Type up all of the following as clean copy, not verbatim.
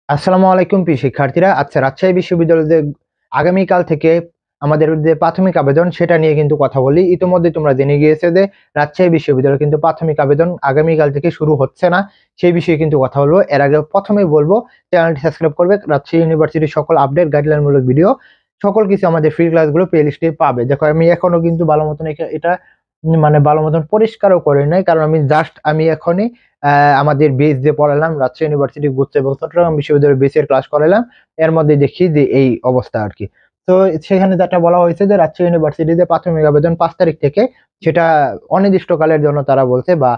আসসালামু আলাইকুম প্রিয় শিক্ষার্থীরা। আচ্ছা, রাজশাহী বিশ্ববিদ্যালয়ে আগামীকাল থেকে আমাদের যে প্রাথমিক আবেদন সেটা নিয়ে কিন্তু কথা বলি। ইতিমধ্যে তোমরা জেনে গিয়েছে যে রাজশাহী বিশ্ববিদ্যালয়ে কিন্তু প্রাথমিক আবেদন আগামীকাল থেকে শুরু হচ্ছে না, সেই বিষয়ে কিন্তু কথা বলবো। এর আগে প্রথমেই বলবো চ্যানেলটি সাবস্ক্রাইব করবে। রাজশাহী ইউনিভার্সিটির সকল আপডেট গাইডলাইনমূলক ভিডিও সকল কিছু আমাদের ফ্রি ক্লাসগুলো প্লেলিস্টে পাবে। দেখো, আমি এখনো কিন্তু ভালো মতন এটা মানে ভালো মতন পরিষ্কারও করে নাই, কারণ আমি এখনই আমাদের বেস যে পড়ালাম রাজশাহী ইউনিভার্সিটি গুচ্ছ এবং চট্টগ্রাম বিশ্ববিদ্যালয়ের বেসের ক্লাস করালাম, এর মধ্যে দেখি যে এই অবস্থা আর কি। তো সেখানে যেটা বলা হয়েছে যে রাজশাহী ইউনিভার্সিটিতে প্রাথমিক আবেদন 5 তারিখ থেকে, সেটা অনির্দিষ্টকালের জন্য তারা বলছে, বা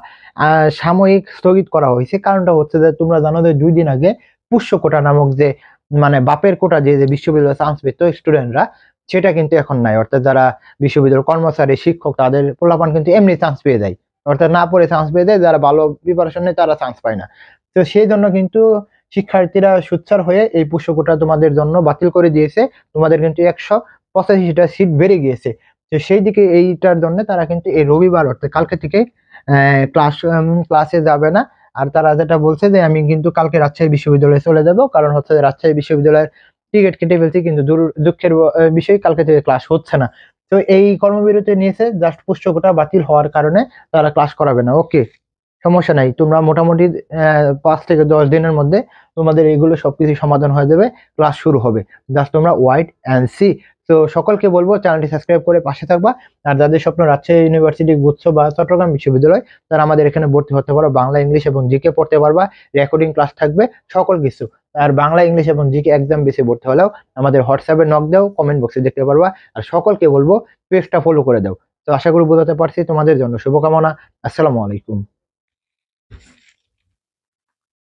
সাময়িক স্থগিত করা হয়েছে। কারণটা হচ্ছে যে তোমরা জানো যে 2 দিন আগে পুষ্য কোটা নামক যে মানে বাপের কোটা যে যে বিশ্ববিদ্যালয়ে চান্স পেত স্টুডেন্টরা, সেটা কিন্তু এখন নাই। অর্থাৎ যারা বিশ্ববিদ্যালয়ের কর্মচারী শিক্ষক তাদের পোলাপান কিন্তু এমনি চান্স পেয়ে যায়, অর্থাৎ না পড়ে চান্স পেয়ে যায়। যারা ভালো প্রিপারেশন নেয় তারা চান্স পায় না। তো সেই জন্য কিন্তু শিক্ষার্থীরা সোচ্চার হয়ে এই পুষ্যকোটা তোমাদের জন্য বাতিল করে দিয়েছে। তোমাদের কিন্তু 185টা সিট বেড়ে গিয়েছে। তো সেই দিকে এইটার জন্য তারা কিন্তু এই রবিবার অর্থাৎ কালকে থেকে ক্লাসে যাবে না। আর তারা যেটা বলছে যে আমি কিন্তু কালকে রাজশাহী বিশ্ববিদ্যালয়ে চলে যাব, কারণ হচ্ছে রাজশাহী বিশ্ববিদ্যালয়ের টিকিট কেটে ফেলছি, কিন্তু দুঃখের বিষয় কালকে থেকে ক্লাস হচ্ছে না। তো এই কর্মবিরতি নিয়েছে জাস্ট পুষ্যকোটা বাতিল হওয়ার কারণে তারা ক্লাস করাবে না। ওকে, সমস্যা নাই। তোমরা মোটামুটি 5 থেকে 10 দিনের মধ্যে তোমাদের এইগুলো সবকিছু সমাধান হয়ে যাবে, ক্লাস শুরু হবে। জাস্ট তোমরা ওয়াইট অ্যান্ড সি। তো সকলকে বলবো চ্যানেলটি সাবস্ক্রাইব করে পাশে থাকবা। আর যাদের স্বপ্ন রাজশাহী ইউনিভার্সিটি গুচ্ছ বা চট্টগ্রাম বিশ্ববিদ্যালয়, তারা আমাদের এখানে ভর্তি হতে পারো। বাংলা, ইংলিশ এবং জিকে পড়তে পারবা, রেকর্ডিং ক্লাস থাকবে, সকল কিছু। আর বাংলা, ইংলিশ এবং জিকে এক্সাম বেশি পড়তে হলেও আমাদের হোয়াটসঅ্যাপে নক দাও, কমেন্ট বক্সে দেখতে পারবা। আর সকলকে বলবো পেজটা ফলো করে দাও। তো আশা করি বোঝাতে পারছি। তোমাদের জন্য শুভকামনা। আসসালামু আলাইকুম।